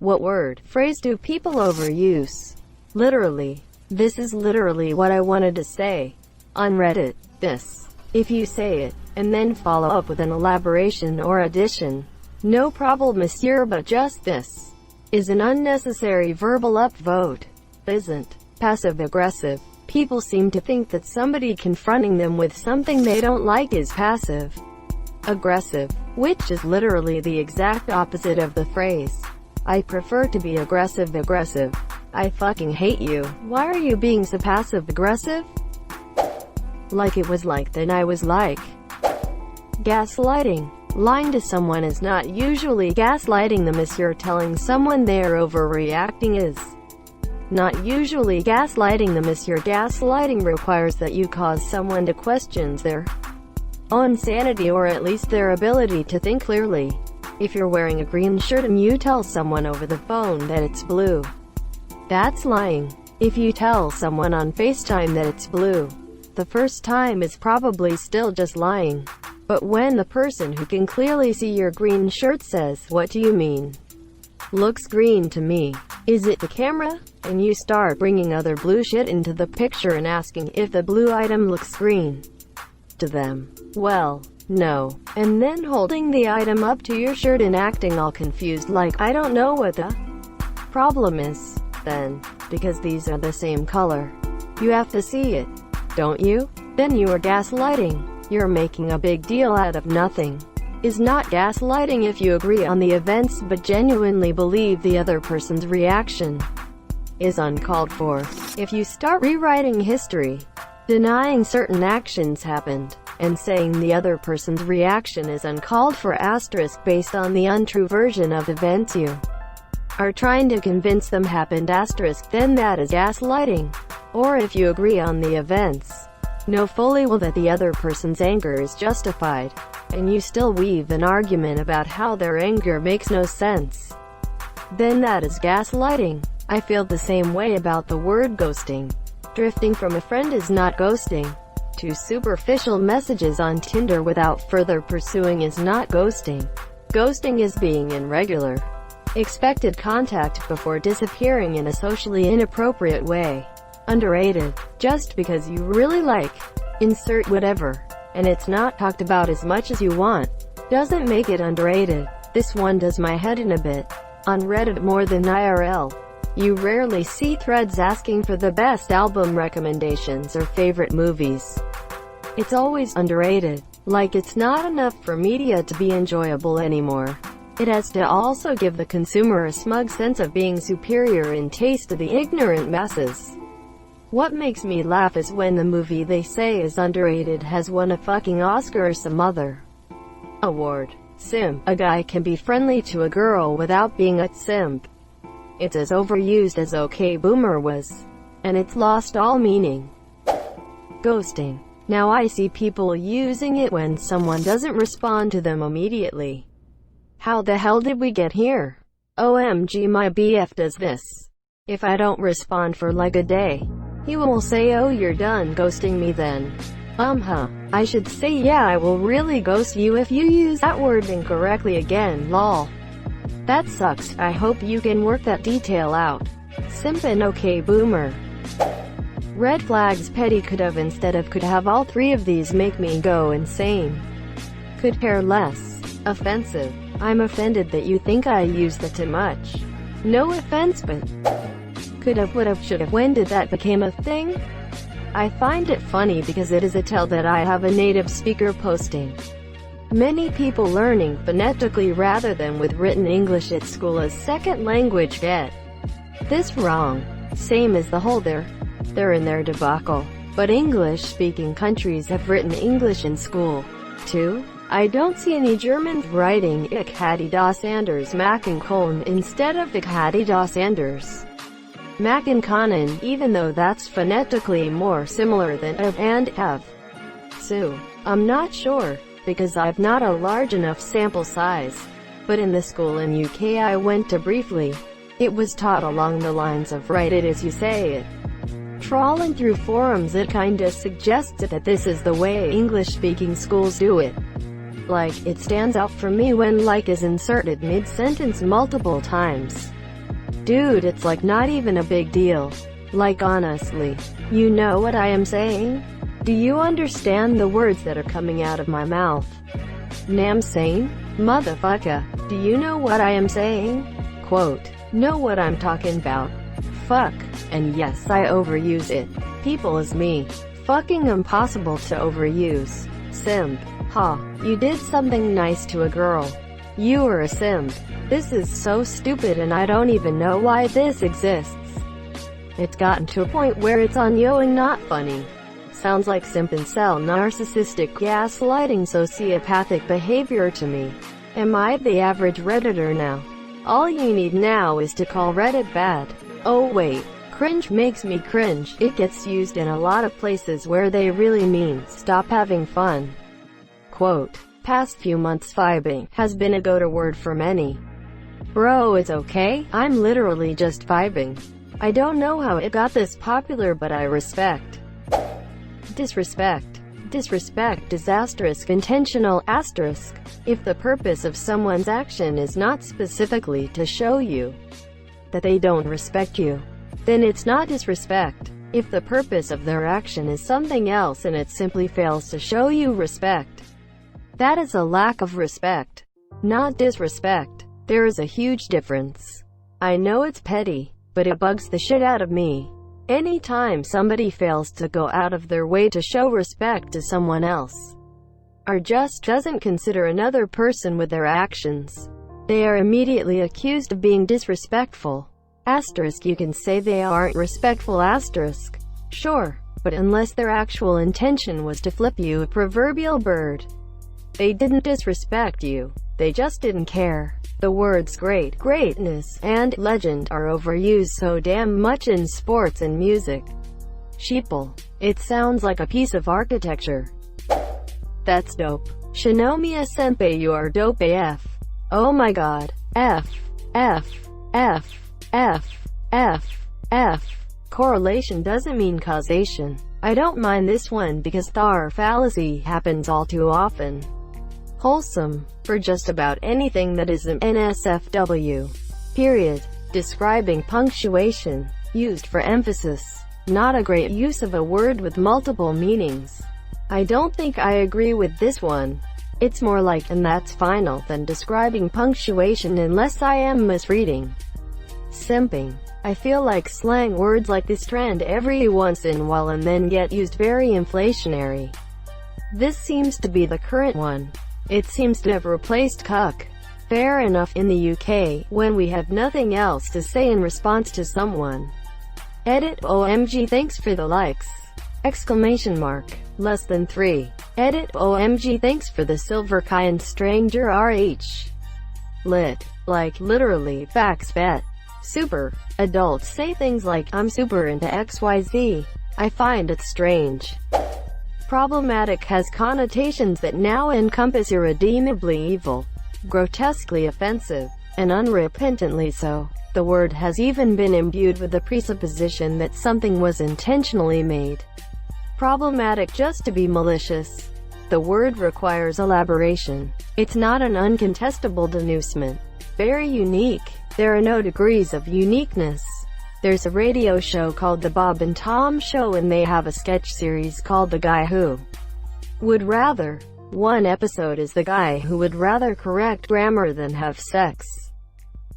What word, phrase do people overuse? Literally. This is literally what I wanted to say. On Reddit, this. If you say it, and then follow up with an elaboration or addition, no problem monsieur, but just this is an unnecessary verbal upvote. Isn't passive-aggressive. People seem to think that somebody confronting them with something they don't like is passive-aggressive, which is literally the exact opposite of the phrase. I prefer to be aggressive-aggressive. I fucking hate you. Why are you being so passive-aggressive? Like it was like then I was like. Gaslighting. Lying to someone is not usually gaslighting them as you're telling someone they're overreacting is not usually gaslighting them as your gaslighting requires that you cause someone to question their own sanity or at least their ability to think clearly. If you're wearing a green shirt and you tell someone over the phone that it's blue, that's lying. If you tell someone on FaceTime that it's blue, the first time is probably still just lying. But when the person who can clearly see your green shirt says, "What do you mean? Looks green to me. Is it the camera?" and you start bringing other blue shit into the picture and asking if the blue item looks green to them, well, no. And then holding the item up to your shirt and acting all confused like, "I don't know what the problem is." Then, because these are the same color, you have to see it, don't you? Then you are gaslighting. You're making a big deal out of nothing. Is not gaslighting if you agree on the events but genuinely believe the other person's reaction is uncalled for. If you start rewriting history, denying certain actions happened, and saying the other person's reaction is uncalled for asterisk based on the untrue version of events you are trying to convince them happened asterisk, then that is gaslighting. Or if you agree on the events, know fully well that the other person's anger is justified, and you still weave an argument about how their anger makes no sense, then that is gaslighting. I feel the same way about the word ghosting. Drifting from a friend is not ghosting. To superficial messages on Tinder without further pursuing is not ghosting. Ghosting is being in regular, expected contact before disappearing in a socially inappropriate way. Underrated. Just because you really like insert whatever, and it's not talked about as much as you want, doesn't make it underrated. This one does my head in a bit. On Reddit more than IRL, you rarely see threads asking for the best album recommendations or favorite movies. It's always underrated. Like it's not enough for media to be enjoyable anymore. It has to also give the consumer a smug sense of being superior in taste to the ignorant masses. What makes me laugh is when the movie they say is underrated has won a fucking Oscar or some other award. Simp. A guy can be friendly to a girl without being a simp. It's as overused as OK Boomer was, and it's lost all meaning. Ghosting. Now I see people using it when someone doesn't respond to them immediately. How the hell did we get here? OMG, my BF does this. If I don't respond for like a day, he will say, "Oh, you're done ghosting me then." I should say, "Yeah, I will really ghost you if you use that word incorrectly again, lol." That sucks. I hope you can work that detail out. Simp and OK Boomer. Red flags. Petty could have instead of could have. All three of these make me go insane. Could care less. Offensive. I'm offended that you think I use that too much. No offense, but could've, would've, should've. When did that become a thing? I find it funny because it is a tell that I have a native speaker posting many people learning phonetically rather than with written English at school as second language get this wrong. Same as the whole they're in their debacle. But English-speaking countries have written English in school, too. I don't see any Germans writing Ich hatte das anders machen können instead of Ich hatte das anders machen können, even though that's phonetically more similar than of and have. So, I'm not sure, because I've not a large enough sample size. But in the school in UK I went to briefly, it was taught along the lines of write it as you say it. Trawling through forums it kinda suggests that this is the way English-speaking schools do it. Like, it stands out for me when like is inserted mid-sentence multiple times. Dude, it's like not even a big deal. Like honestly. You know what I am saying? Do you understand the words that are coming out of my mouth? Nam saying? Motherfucker. Do you know what I am saying? Quote. Know what I'm talking about. Fuck. And yes, I overuse it. People is me. Fucking impossible to overuse. Simp. Ha. You did something nice to a girl. You are a simp. This is so stupid and I don't even know why this exists. It's gotten to a point where it's on-yoing not funny. Sounds like simp incel narcissistic gaslighting sociopathic behavior to me. Am I the average Redditor now? All you need now is to call Reddit bad. Oh wait, cringe makes me cringe. It gets used in a lot of places where they really mean stop having fun. Quote, past few months vibing has been a go-to word for many. Bro, it's okay, I'm literally just vibing. I don't know how it got this popular but I respect. Disrespect. Disrespect is asterisk intentional asterisk. If the purpose of someone's action is not specifically to show you that they don't respect you, then it's not disrespect. If the purpose of their action is something else and it simply fails to show you respect, that is a lack of respect, not disrespect. There is a huge difference. I know it's petty, but it bugs the shit out of me. Anytime somebody fails to go out of their way to show respect to someone else, or just doesn't consider another person with their actions, they are immediately accused of being disrespectful. Asterisk, you can say they aren't respectful asterisk. Sure, but unless their actual intention was to flip you a proverbial bird, they didn't disrespect you. They just didn't care. The words great, greatness, and legend are overused so damn much in sports and music. Sheeple. It sounds like a piece of architecture. That's dope. Shinomiya senpai, you are dope AF. Oh my god. F. Correlation doesn't mean causation. I don't mind this one because thar fallacy happens all too often. Wholesome. For just about anything that is an NSFW. Period. Describing punctuation. Used for emphasis. Not a great use of a word with multiple meanings. I don't think I agree with this one. It's more like, and that's final, than describing punctuation unless I am misreading. Simping. I feel like slang words like this trend every once in a while and then get used very inflationary. This seems to be the current one. It seems to have replaced cuck. Fair enough in the UK, when we have nothing else to say in response to someone. Edit OMG thanks for the likes! Exclamation mark. Less than 3. Edit OMG thanks for the silver kind stranger RH. Lit. Like, literally, facts bet. Super. Adults say things like, I'm super into XYZ. I find it strange. Problematic has connotations that now encompass irredeemably evil, grotesquely offensive, and unrepentantly so. The word has even been imbued with the presupposition that something was intentionally made problematic just to be malicious. The word requires elaboration. It's not an uncontestable denouncement. Very unique. There are no degrees of uniqueness. There's a radio show called The Bob and Tom Show and they have a sketch series called The Guy Who Would Rather. One episode is the guy who would rather correct grammar than have sex.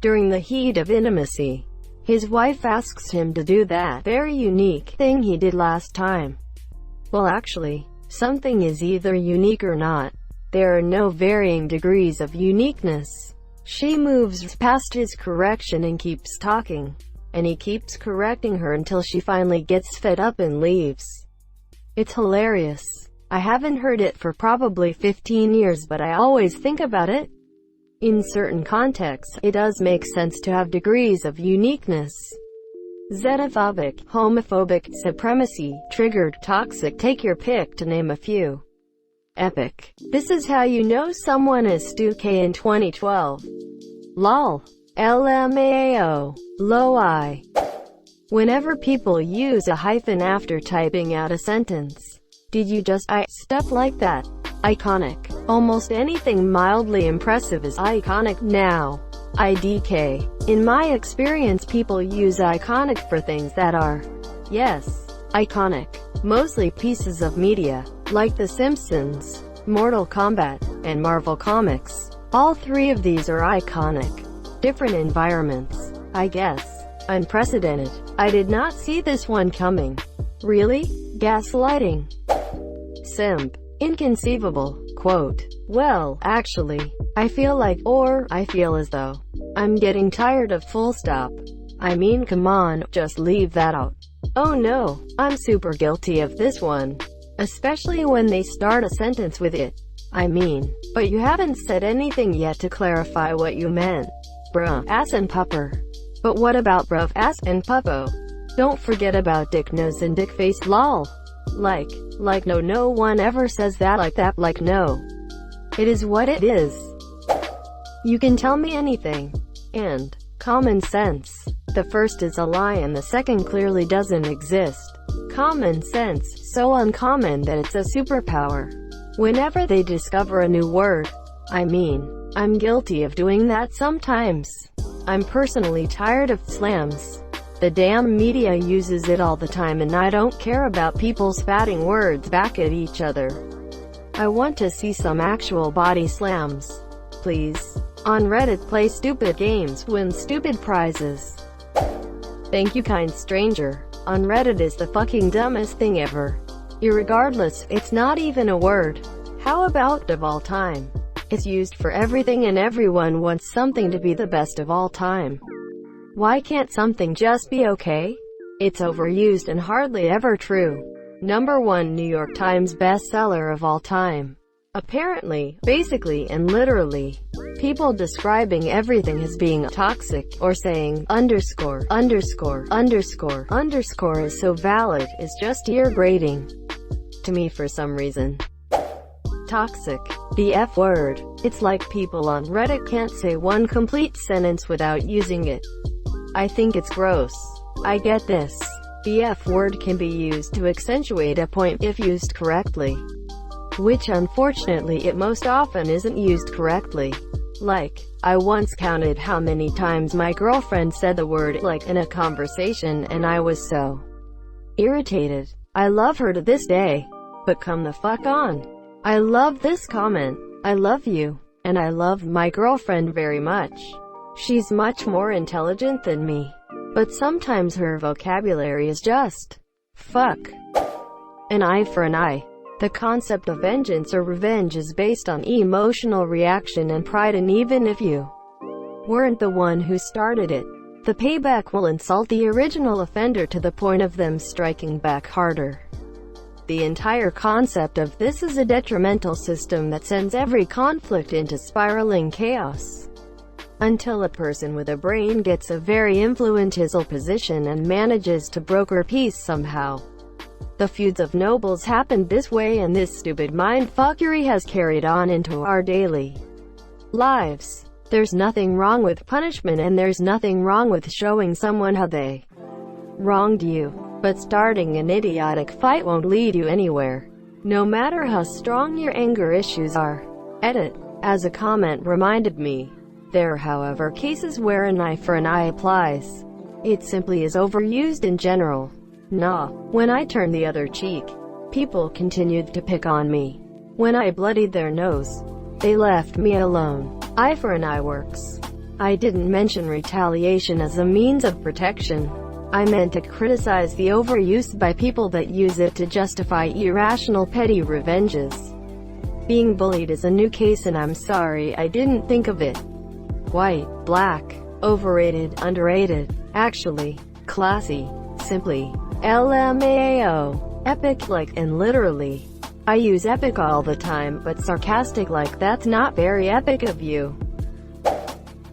During the heat of intimacy, his wife asks him to do that very unique thing he did last time. Well, actually, something is either unique or not. There are no varying degrees of uniqueness. She moves past his correction and keeps talking. And he keeps correcting her until she finally gets fed up and leaves. It's hilarious. I haven't heard it for probably 15 years but I always think about it. In certain contexts, it does make sense to have degrees of uniqueness. Xenophobic, homophobic, supremacy, triggered, toxic, take your pick to name a few. Epic. This is how you know someone is Stu K in 2012. LOL. LMAO. Low-I. Whenever people use a hyphen after typing out a sentence. Did you just stuff like that? Iconic. Almost anything mildly impressive is iconic now. IDK. In my experience, people use iconic for things that are, yes, iconic. Mostly pieces of media, like The Simpsons, Mortal Kombat, and Marvel Comics. All three of these are iconic. Different environments, I guess. Unprecedented. I did not see this one coming. Really? Gaslighting. Simp. Inconceivable. Quote. Well, actually, I feel like, or I feel as though, I'm getting tired of full stop. I mean, come on, just leave that out. Oh no, I'm super guilty of this one. Especially when they start a sentence with it. I mean, but you haven't said anything yet to clarify what you meant. Bruh, ass and pupper. But what about bruv, ass, and puppo? Don't forget about dick nose and dick face, lol. Like no one ever says that like that, like no. It is what it is. You can tell me anything. And common sense. The first is a lie and the second clearly doesn't exist. Common sense, so uncommon that it's a superpower. Whenever they discover a new word, I mean, I'm guilty of doing that sometimes. I'm personally tired of slams. The damn media uses it all the time and I don't care about people spatting words back at each other. I want to see some actual body slams. Please. On Reddit, play stupid games, win stupid prizes. Thank you, kind stranger. On Reddit is the fucking dumbest thing ever. Irregardless, it's not even a word. How about of all time? It's used for everything and everyone wants something to be the best of all time. Why can't something just be okay? It's overused and hardly ever true. Number 1 New York Times bestseller of all time. Apparently, basically, and literally. People describing everything as being toxic, or saying, underscore, underscore, underscore, underscore is so valid, is just ear-grating. To me for some reason. Toxic. The F word. It's like people on Reddit can't say one complete sentence without using it. I think it's gross. I get this. The F word can be used to accentuate a point if used correctly. Which unfortunately it most often isn't used correctly. Like, I once counted how many times my girlfriend said the word like in a conversation and I was so irritated. I love her to this day. But come the fuck on. I love this comment. I love you. And I love my girlfriend very much. She's much more intelligent than me. But sometimes her vocabulary is just fuck. An eye for an eye. The concept of vengeance or revenge is based on emotional reaction and pride, and even if you weren't the one who started it, the payback will insult the original offender to the point of them striking back harder. The entire concept of this is a detrimental system that sends every conflict into spiraling chaos. Until a person with a brain gets a very influential position and manages to broker peace somehow. The feuds of nobles happened this way, and this stupid mindfuckery has carried on into our daily lives. There's nothing wrong with punishment, and there's nothing wrong with showing someone how they wronged you. But starting an idiotic fight won't lead you anywhere, no matter how strong your anger issues are. Edit. As a comment reminded me, there are however cases where an eye for an eye applies. It simply is overused in general. Nah. When I turned the other cheek, people continued to pick on me. When I bloodied their nose, they left me alone. Eye for an eye works. I didn't mention retaliation as a means of protection. I meant to criticize the overuse by people that use it to justify irrational petty revenges. Being bullied is a new case, and I'm sorry I didn't think of it. White, black, overrated, underrated, actually, classy, simply, LMAO, epic like, and literally. I use epic all the time, but sarcastic like that's not very epic of you.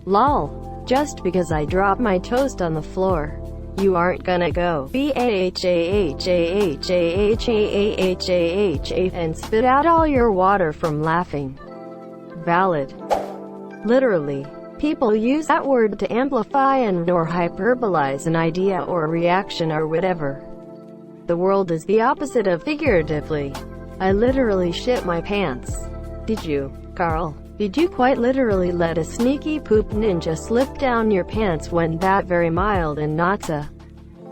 Lol. Just because I drop my toast on the floor, you aren't gonna go BAHAHAHAHAHAHAHA and spit out all your water from laughing. Valid. Literally. People use that word to amplify and or hyperbolize an idea or a reaction or whatever. The world is the opposite of figuratively. I literally shit my pants. Did you, Carl? Did you quite literally let a sneaky poop ninja slip down your pants when that very mild and not so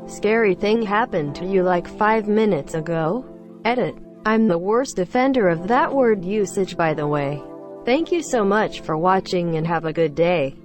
scary thing happened to you like 5 minutes ago? Edit. I'm the worst offender of that word usage, by the way. Thank you so much for watching and have a good day.